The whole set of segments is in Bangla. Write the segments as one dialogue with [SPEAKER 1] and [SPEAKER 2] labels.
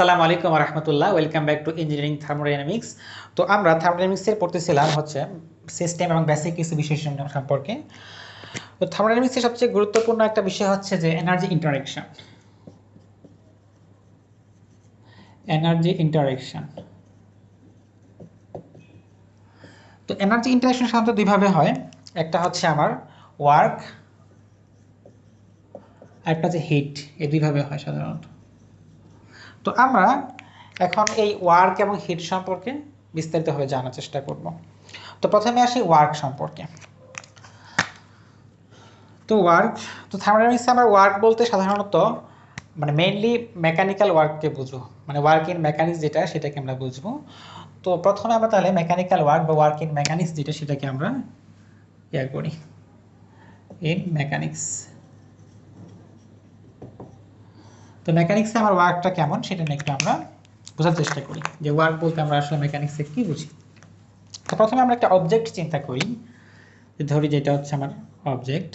[SPEAKER 1] আসসালামু আলাইকুম ওয়া রাহমাতুল্লাহ। Welcome back to engineering thermodynamics. তো আমরা থার্মোডাইনামিক্সের পড়তেছিলাম হচ্ছে সিস্টেম এবং বেসিক কিছু বিষয় সম্পর্কে। তো থার্মোডাইনামিক্সের সবচেয়ে গুরুত্বপূর্ণ একটা বিষয় হচ্ছে যে এনার্জি ইন্টারঅ্যাকশন। তো এনার্জি ইন্টারঅ্যাকশন সাধারণত দুইভাবে হয়, একটা হচ্ছে আমার ওয়ার্ক, একটা হচ্ছে হিট। এই দুইভাবে হয় সাধারণত। তো আমরা এখন এই ওয়ার্ক এবং হিট সম্পর্কে বিস্তারিতভাবে জানার চেষ্টা করব। তো প্রথমে আসি ওয়ার্ক সম্পর্কে। তো থার্মোডাইনামিক্সে আমরা ওয়ার্ক বলতে সাধারণত মানে মেইনলি মেকানিক্যাল ওয়ার্ককে বুঝবো, মানে ওয়ার্ক ইন মেকানিক্স যেটা সেটাকে আমরা বুঝবো। তো প্রথমে আমরা তাহলে মেকানিক্যাল ওয়ার্ক বা ওয়ার্ক ইন মেকানিক্স যেটা সেটাকে আমরা করি ইন মেকানিক্স। তো মেকানিক্সে আমার ওয়ার্কটা কেমন সেটা নিয়ে একটু আমরা বোঝার চেষ্টা করি যে ওয়ার্ক বলতে আমরা আসলে মেকানিক্সে কি বুঝি। তো প্রথমে আমরা একটা অবজেক্ট চিন্তা করি, ধরি যেটা হচ্ছে আমার অবজেক্ট,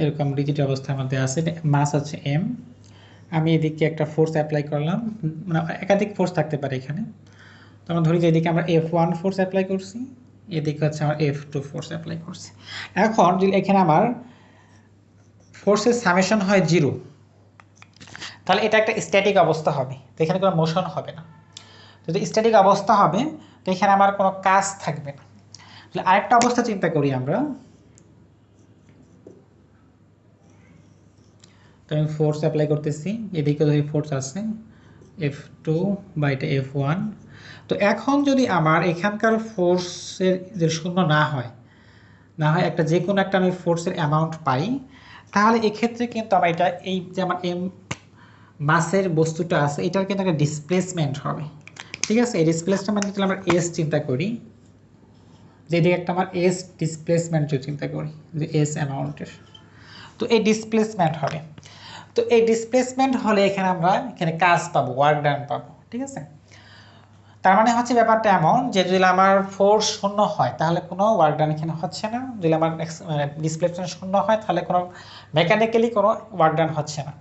[SPEAKER 1] এরকম রিজিড অবস্থার মধ্যে আছে, মাস হচ্ছে এম। আমি এদিকে একটা ফোর্স অ্যাপ্লাই করলাম, মানে একাধিক ফোর্স থাকতে পারে এখানে। তো আমরা ধরি যে এদিকে আমরা F1 ফোর্স অ্যাপ্লাই করছি, এদিকে হচ্ছে আমার F2 ফোর্স অ্যাপ্লাই করছি। এখন যদি এখানে আমার ফোর্সের সামেশন হয় 0, তাহলে এটা একটা স্ট্যাটিক অবস্থা হবে, তো এখানে কোনো মোশন হবে না। যদি স্ট্যাটিক অবস্থা হবে তো এখানে আমার কোনো কাজ থাকবে না। তাহলে আরেকটা অবস্থা চিন্তা করি আমরা, তো আমি ফোর্স অ্যাপ্লাই করতেছি, এদিকে যদি ফোর্স আছে F2 বা এটা F1। তো এখন যদি আমার এখানকার ফোর্সের যে শূন্য না হয় একটা যে কোনো একটা আমি ফোর্সের অ্যামাউন্ট পাই, তাহলে এক্ষেত্রে কিন্তু আমার এটা এই যে আমার এম মাসের বস্তুটা আছে এটার কিন্তু একটা ডিসপ্লেসমেন্ট হবে। ঠিক আছে, এই ডিসপ্লেসমেন্ট মানে আমরা এস চিন্তা করি, যেদিকে একটা আমার এস ডিসপ্লেসমেন্ট চিন্তা করি যে এস অ্যামাউন্টের, তো এই ডিসপ্লেসমেন্ট হবে। তো এই ডিসপ্লেসমেন্ট হলে এখানে আমরা কাজ পাবো, ওয়ার্ক ডান পাবো। ঠিক আছে, তার মানে হচ্ছে ব্যাপারটা এমন যে যদি আমার ফোর্স শূন্য হয় তাহলে কোনো ওয়ার্ক ডান এখানে হচ্ছে না, যদি আমার ডিসপ্লেসমেন্ট শূন্য হয় তাহলে কোনো মেকানিক্যালি কোনো ওয়ার্ক ডান হচ্ছে না।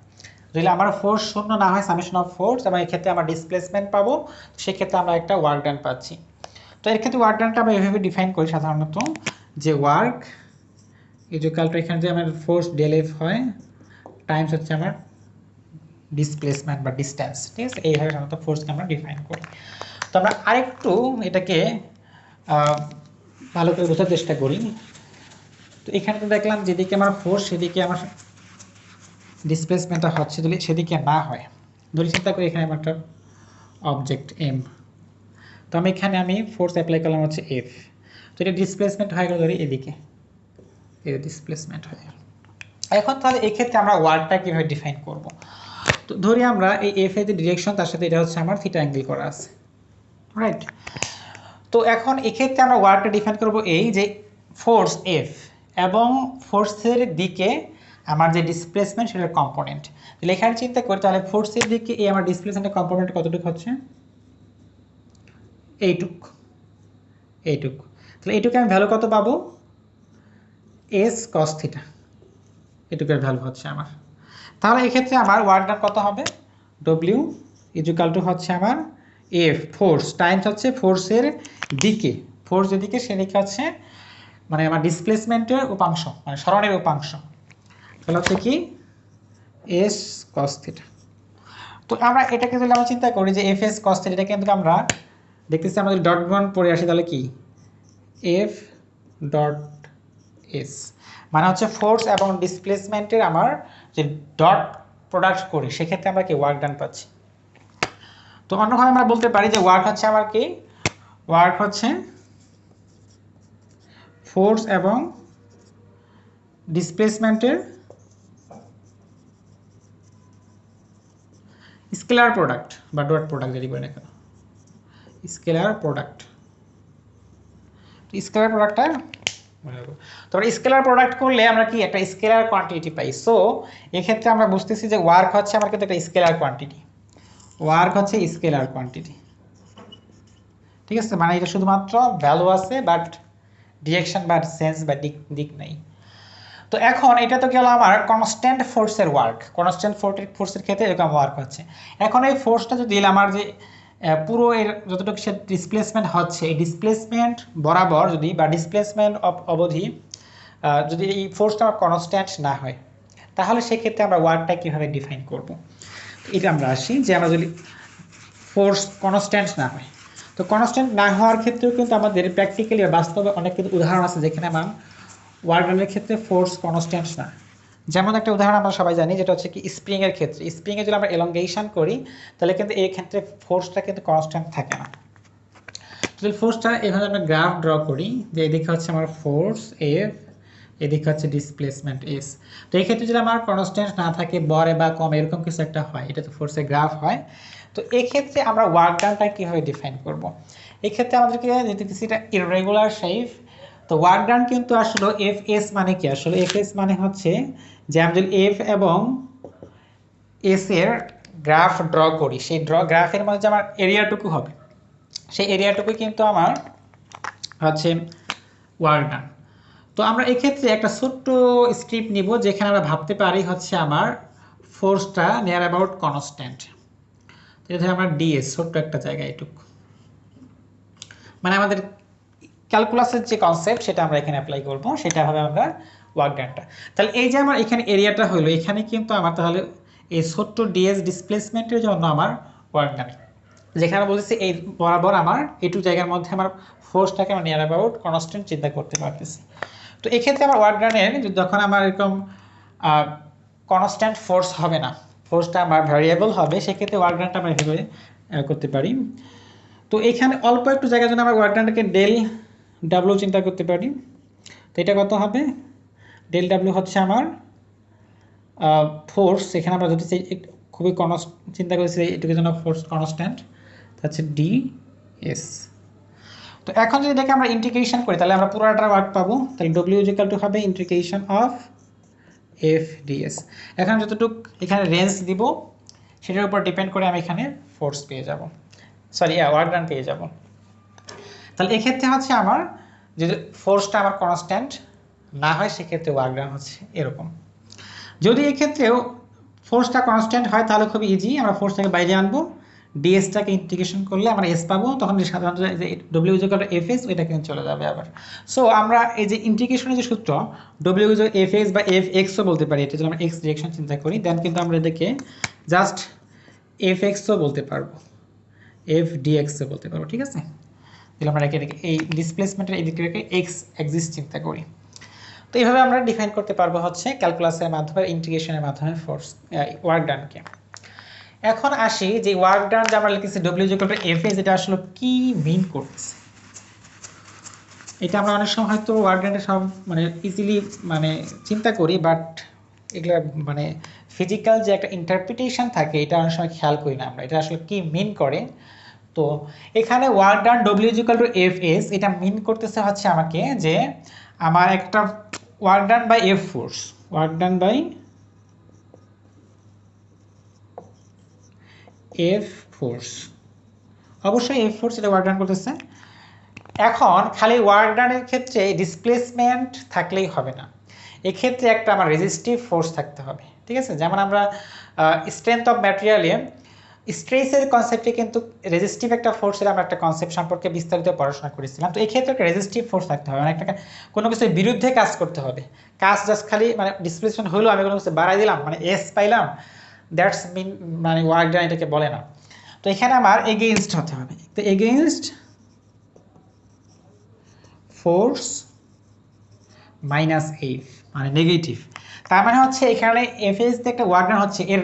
[SPEAKER 1] যদি আমার ফোর্স শূন্য না হয়, সামেশন অফ ফোর্স, এবং এক্ষেত্রে আমরা ডিসপ্লেসমেন্ট পাবো, সেক্ষেত্রে আমরা একটা ওয়ার্ক ডান পাচ্ছি। তো এর ক্ষেত্রে ওয়ার্ক ডানটা আমরা এভাবে ডিফাইন করি সাধারণত, যে ওয়ার্ক ইকুয়াল টু এখানে যে আমার ফোর্স ডেল এফ হয় টাইমস হচ্ছে আমার ডিসপ্লেসমেন্ট বা ডিস্টেন্স। ঠিক আছে, এইভাবে সাধারণত ফোর্সকে আমরা ডিফাইন করি। তো আমরা আরেকটু এটাকে ভালো করে বোঝার চেষ্টা করি। তো এখানে তো দেখলাম যেদিকে আমার ফোর্স সেদিকে আমার ডিসপ্লেসমেন্টটা হচ্ছে, যদি সেদিকে না হয়, ধরি চিন্তা করি এখানে আমার একটা অবজেক্ট এম, তো আমি ফোর্স অ্যাপ্লাই করলাম হচ্ছে এফ, তো এটা ডিসপ্লেসমেন্ট হয়ে গেল ধরি এদিকে, এই ডিসপ্লেসমেন্ট হয়ে গেল। এখন তাহলে এক্ষেত্রে আমরা ওয়ার্কটা কীভাবে ডিফাইন করব? তো ধরি আমরা এই এফ এর যে ডিরেকশন তার সাথে এটা হচ্ছে আমার থিটা অ্যাঙ্গেল করা আছে, রাইট? তো এখন এক্ষেত্রে আমরা ওয়ার্কটা ডিফাইন করব এই যে ফোর্স এফ এবং ফোর্সের দিকে আমার যে ডিসপ্লেসমেন্ট সেটার কম্পোনেন্ট। তাহলে এখানে চিন্তা করি, তাহলে ফোর্সের দিকে এই আমার ডিসপ্লেসমেন্টের কম্পোনেন্ট কতটুকু হচ্ছে? এইটুক। তাহলে এইটুকু আমি ভ্যালু কত পাবো? এস কস থিটা, এটুকের ভ্যালু হচ্ছে আমার। তাহলে এক্ষেত্রে আমার ওয়ার্ক ডান কত হবে? ডব্লিউ ইকুয়াল টু হচ্ছে আমার এফ ফোর্স টাইমস হচ্ছে ফোর্সের দিকে, ফোর্স যেদিকে সেদিকে হচ্ছে মানে আমার ডিসপ্লেসমেন্টের উপাংশ, মানে সরণের উপাংশ, তাহলে হচ্ছে কি এস কস থিটা। তো আমরা এটাকে যদি আমরা চিন্তা করি যে এফ এস কস থিটা, এটা কিন্তু আমরা দেখতেছি আমাদের ডট বন্ড পড়ে আসি, তাহলে কি এফ ডট এস মানে হচ্ছে ফোর্স এবং ডিসপ্লেসমেন্টের আমার যে ডট প্রোডাক্ট করি সেক্ষেত্রে আমরা কি ওয়ার্ক ডান পাচ্ছি। তো অন্যভাবে আমরা বলতে পারি যে ওয়ার্ক হচ্ছে আমার কি, ওয়ার্ক হচ্ছে ফোর্স এবং ডিসপ্লেসমেন্টের স্কেলার প্রোডাক্ট বা ডট প্রোডাক্ট যদি বলি না কেন, স্কেলার প্রোডাক্ট। স্কেলার প্রোডাক্টটা তারপরে স্কেলার প্রোডাক্ট করলে আমরা কি একটা স্কেলার কোয়ান্টিটি পাই। সো এক্ষেত্রে আমরা বুঝতেছি যে ওয়ার্ক হচ্ছে আমার কিন্তু একটা স্কেলার কোয়ান্টিটি, ওয়ার্ক হচ্ছে স্কেলার কোয়ান্টিটি। ঠিক আছে, মানে এটা শুধুমাত্র ভ্যালু আছে বাট ডিরেকশন বা সেন্স বা দিক নেই। তো এখন এটা তো গেল আমার কনস্ট্যান্ট ফোর্সের ওয়ার্ক, কনস্ট্যান্ট ফোর্সের ক্ষেত্রে এরকম ওয়ার্ক হচ্ছে। এখন এই ফোর্সটা যদি আমার যে পুরো এর যতটুকু সে ডিসপ্লেসমেন্ট হচ্ছে, এই ডিসপ্লেসমেন্ট বরাবর যদি বা ডিসপ্লেসমেন্ট অবধি যদি এই ফোর্সটা আমার কনস্ট্যান্ট না হয়, তাহলে সেক্ষেত্রে আমরা ওয়ার্কটা কীভাবে ডিফাইন করব। এটা আমরা আসি যে আমরা যদি ফোর্স কনস্ট্যান্ট না হয়, তো কনস্ট্যান্ট না হওয়ার ক্ষেত্রেও কিন্তু আমাদের প্র্যাকটিক্যালি বাস্তবে অনেক কিন্তু উদাহরণ আছে যেখানে আমার ওয়ার্ক ডানের ক্ষেত্রে ফোর্স কনস্ট্যান্ট না। যেমন একটা উদাহরণ আমরা সবাই জানি, যেটা হচ্ছে কি স্প্রিংয়ের ক্ষেত্রে। স্প্রিংয়ে যদি আমরা এলঙ্গেশন করি তাহলে কিন্তু এই ক্ষেত্রে ফোর্সটা কিন্তু কনস্ট্যান্ট থাকে না। যদি ফোর্সটা এভাবে আমরা গ্রাফ ড্র করি যে এদিকে হচ্ছে আমার ফোর্স এফ, এদিকে হচ্ছে ডিসপ্লেসমেন্ট এস, তো এই ক্ষেত্রে যদি আমার কনস্ট্যান্ট না থাকে, বড় বা কম এরকম কিছু একটা হয়, এটা তো ফোর্সের গ্রাফ হয়। তো এই ক্ষেত্রে আমরা ওয়ার্ক ডানটা কীভাবে ডিফাইন করব। এই ক্ষেত্রে আমাদেরকে যেহেতু এটা ইররেগুলার শেপ, তো ওয়ার্ক ডান কিন্তু আসলে এফ এস মানে কি, আসলে এফ এস মানে হচ্ছে যে আমি যদি এফ এবং এস এর গ্রাফ ড্র করি, সেই গ্রাফের মধ্যে যে আমার এরিয়াটুকু হবে, সেই এরিয়াটুকু কিন্তু আমার হচ্ছে ওয়ার্ক ডান। তো আমরা এক্ষেত্রে একটা ছোট্ট স্ক্রিপ্ট নিব যেখানে আমরা ভাবতে পারি হচ্ছে আমার ফোর্সটা নিয়ার অ্যাবাউট কনস্ট্যান্ট। এটা আমরা ডিএস ছোট্ট একটা জায়গা, এটুকু মানে আমাদের ক্যালকুলাসের যে কনসেপ্ট সেটা আমরা এখানে অ্যাপ্লাই করব, সেটা হবে আমরা ওয়ার্ক ডানটা। তাহলে এই যে আমার এখানে এরিয়াটা হলো, এখানে কিন্তু আমার তাহলে এই ছোট্ট ডিএস ডিসপ্লেসমেন্টের জন্য আমার ওয়ার্ক ডান, যেখানে বলতেছি এই বরাবর আমার এইটু জায়গার মধ্যে আমার ফোর্সটাকে আমরা নিয়ার অ্যাবাউট কনস্ট্যান্ট চিন্তা করতে পারতেছি। তো এক্ষেত্রে আমার ওয়ার্ক ডানের যখন আমার এরকম কনস্ট্যান্ট ফোর্স হবে না, ফোর্সটা আমার ভ্যারিয়েবল হবে, সেক্ষেত্রে ওয়ার্ক ডানটা আমরা এভাবে করতে পারি। তো এখানে অল্প একটু জায়গার জন্য আমরা ওয়ার্ক ডানটাকে ডেল ডাব্লিউ চিন্তা করতে পারি। তো এটা কত হবে, ডেল ডাব্লিউ হচ্ছে আমার ফোর্স, এখানে আমরা যদি খুবই চিন্তা করেছি এটুকুর জন্য ফোর্স কনস্ট্যান্ট, হচ্ছে ডি এস। তো এখন যদি এটাকে আমরা ইন্টিগ্রেশন করি তাহলে আমরা পুরোটার ওয়ার্ক পাবো। তাহলে ডব্লিউ ইকুয়াল টু হবে ইন্টিগ্রেশন অফ এফ ডিএস। এখন যতটুকু এখানে রেঞ্জ দিব সেটার উপর ডিপেন্ড করে আমি এখানে ফোর্স পেয়ে যাব, সরি ওয়ার্ক ডান পেয়ে যাব। তাহলে এক্ষেত্রে হচ্ছে আমার যদি ফোর্সটা আমার কনস্ট্যান্ট না হয় সেক্ষেত্রে ওয়ার্ক ডান হচ্ছে এরকম। যদি এক্ষেত্রেও ফোর্সটা কনস্ট্যান্ট হয় তাহলে খুব ইজি, আমরা ফোর্সটাকে বাইরে আনবো, ডিএসটাকে ইন্টিগ্রেশন করলে আমরা এস পাবো, তখন যে সাধারণত যে W equal to F S ওইটা কিন্তু চলে যাবে আবার। সো আমরা এই যে ইন্টিগ্রেশনের যে সূত্র W equal to F S বা এফ এক্সও বলতে পারি, এটা যদি আমরা এক্স ডিরেকশন চিন্তা করি দেন কিন্তু আমরা এটাকে জাস্ট এফ এক্সও বলতে পারবো, এফ ডিএক্সও বলতে পারবো, ঠিক আছে। তাহলে আমরা এটাকে এই ডিসপ্লেসমেন্টের এই দিকে এক্স এক্সিস চিন্তা করি। তো এইভাবে আমরা ডিফাইন করতে পারবো হচ্ছে ক্যালকুলাসের মাধ্যমে, ইন্টিগ্রেশনের মাধ্যমে ফোর্স ওয়ার্ক ডানকে। এখন আসি যে ওয়ার্ক ডান যে আমরা লিখেছি W equal to F S, এটা আসলে কি মিন করতেছে। এটা আমরা অনেক সময় হয়তো ওয়ার্ক ডানটা সব মানে ইজিলি মানে চিন্তা করি, বাট এগুলো মানে ফিজিক্যাল যে একটা ইন্টারপ্রিটেশন থাকে এটা অনেক সময় খেয়াল করি না আমরা, এটা আসলে কি মিন করে। তো এখানে work done W equal to F S, এটা মিন করতেছে হচ্ছে আমাকে যে আমার একটা work done by F force, work done by F force, অবশ্যই এফ ফোর্স এটা ওয়ার্ক ডান করতেছে। এখন খালি ওয়ার্ক ডানের ক্ষেত্রে ডিসপ্লেসমেন্ট থাকলেই হবে না, এক্ষেত্রে একটা আমার রেজিস্টিভ ফোর্স থাকতে হবে, ঠিক আছে। যেমন আমরা স্ট্রেংথ অফ ম্যাটেরিয়ালে স্ট্রেসের কনসেপ্টে কিন্তু রেজিস্টিভ একটা ফোর্সের আমরা একটা কনসেপ্ট সম্পর্কে বিস্তারিত পড়াশোনা করেছিলাম। তো এই ক্ষেত্রে একটা রেজিস্টিভ ফোর্স থাকতে হবে, মানে একটা কোনো কিছুর বিরুদ্ধে কাজ করতে হবে। কাজ জাস্ট খালি মানে ডিসপ্লেসমেন্ট হলো, আমি কোনো কিছু বাড়াই দিলাম মানে এস পাইলাম, দ্যাটস মিন মানে ওয়ার্ক ডান এটাকে বলে না। তো এখানে আমার এগেইনস্ট হতে হবে, তো এগেইনস্ট ফোর্স মাইনাস এফ মানে নেগেটিভ। তার মানে হচ্ছে এখানে এফ এস একটা ওয়ার্ক ডান হচ্ছে, এর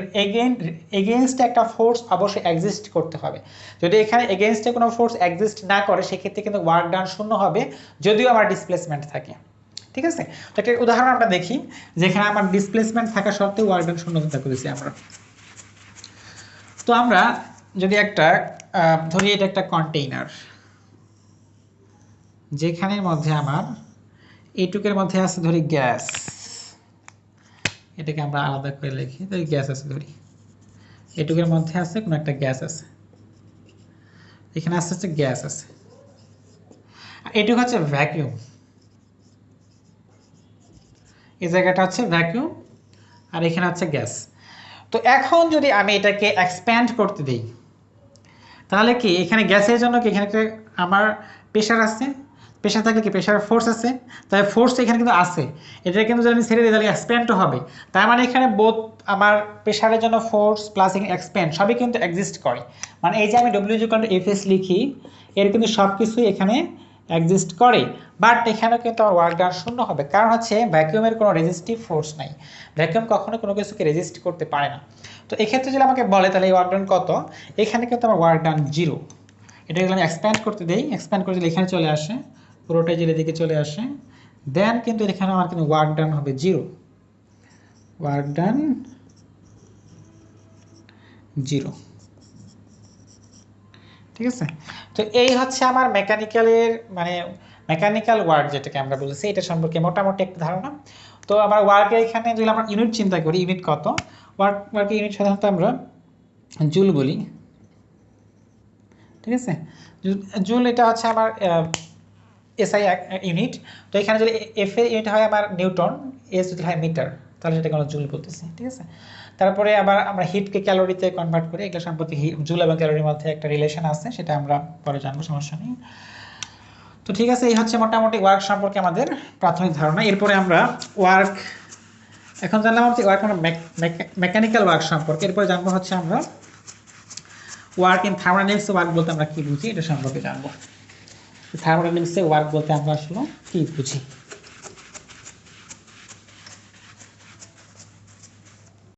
[SPEAKER 1] এগেইনস্ট একটা ফোর্স অবশ্যই এক্সিস্ট করতে হবে। যদি এখানে এগেইনস্টে কোনো ফোর্স এক্সিস্ট না করে সেক্ষেত্রে কিন্তু ওয়ার্ক ডান শূন্য হবে, যদিও আমার ডিসপ্লেসমেন্ট থাকে, ঠিক আছে। তো একটা উদাহরণ আমরা দেখি যেখানে আমার ডিসপ্লেসমেন্ট থাকা সত্ত্বেও ওয়ার্ক ডান শূন্য চিন্তা করেছি আমরা। তো আমরা যদি একটা ধরি এটা একটা কন্টেইনার, যেখানের মধ্যে আমার এইটুকের মধ্যে আছে ধরি গ্যাস, এটাকে আমরা আলাদা করে লিখি, ধরি গ্যাস আছে, ধরি এটুকের মধ্যে আছে কোনো একটা গ্যাস আছে, এখানে আস্তে আস্তে গ্যাস আছে, এটুকু হচ্ছে ভ্যাকিউম, এই জায়গাটা হচ্ছে ভ্যাকুয়াম আর এখানে হচ্ছে গ্যাস। তো এখন যদি আমি এটাকে এক্সপ্যান্ড করতে দিই তাহলে কি এখানে গ্যাসের জন্য কি এখানে আমার প্রেশার আছে, প্রেশার থাকলে কি প্রেশার ফোর্স আছে, তাই ফোর্স এখানে কিন্তু আছে, এটা কিন্তু যদি আমি ছেড়ে দিই তাহলে এক্সপ্যান্ডও হবে। তার মানে এখানে বোথ আমার প্রেশারের জন্য ফোর্স প্লাস এক্সপ্যান্ড সবই কিন্তু এক্সিস্ট করে। মানে এই যে আমি W=Fs লিখি এর কিন্তু সব কিছুই এখানে এক্সিস্ট করে, বাট এখানে কিন্তু আমার ওয়ার্ক ডান শূন্য হবে, কারণ হচ্ছে ভ্যাকুয়ামের কোনো রেজিস্টিভ ফোর্স নাই, ভ্যাকুয়াম কখনো কোনো কিছুকে রেজিস্ট করতে পারে না। তো এক্ষেত্রে যদি আমাকে বলে তাহলে এই ওয়ার্ক ডান কত, এখানে কিন্তু আমার ওয়ার্ক ডান 0। এটা যদি আমি এক্সপ্যান্ড করতে দিই, এক্সপ্যান্ড করে দিলে এখানে চলে আসে, পুরোটাই জেলে দিকে চলে আসে, দেন কিন্তু এখানে আমার কিন্তু ওয়ার্ক ডান হবে 0, ওয়ার্ক ডান 0। ঠিক আছে, তো এই হচ্ছে আমার মেকানিক্যালের মানে মেকানিক্যাল ওয়ার্ক যেটাকে আমরা বলছি এটা সম্পর্কে মোটামুটি একটা ধারণা। তো আমার ওয়ার্কের এখানে যদি আমরা ইউনিট চিন্তা করি, ইউনিট কত, ওয়ার্কের ইউনিট সাধারণত আমরা জুল বলি। ঠিক আছে, জুল এটা হচ্ছে আমার এসআই ইউনিট। তো এখানে যদি এফ এর ইউনিট হয় আমার নিউটন, এস যদি হয় মিটার, তাহলে সেটাকে আমরা জুল বলতেছি। ঠিক আছে, তারপরে আবার আমরা হিটকে ক্যালোরিতে কনভার্ট করি, এগুলো সম্পর্কে জুল এবং ক্যালোরির মধ্যে একটা রিলেশন আছে, সেটা আমরা পরে জানবো, সমস্যা নেই। তো ঠিক আছে, এই হচ্ছে মোটামুটি ওয়ার্ক সম্পর্কে আমাদের প্রাথমিক ধারণা। এরপরে আমরা ওয়ার্ক এখন জানলাম হচ্ছে ওয়ার্ক মেকানিক্যাল ওয়ার্ক সম্পর্কে, এরপরে জানবো হচ্ছে আমরা ওয়ার্ক ইন থার্মোডাইনামিক্সে ওয়ার্ক বলতে আমরা কি বুঝি এটা সম্পর্কে জানবো। থার্মোডাইনামিক্সে ওয়ার্ক বলতে আমরা আসলে কি বুঝি।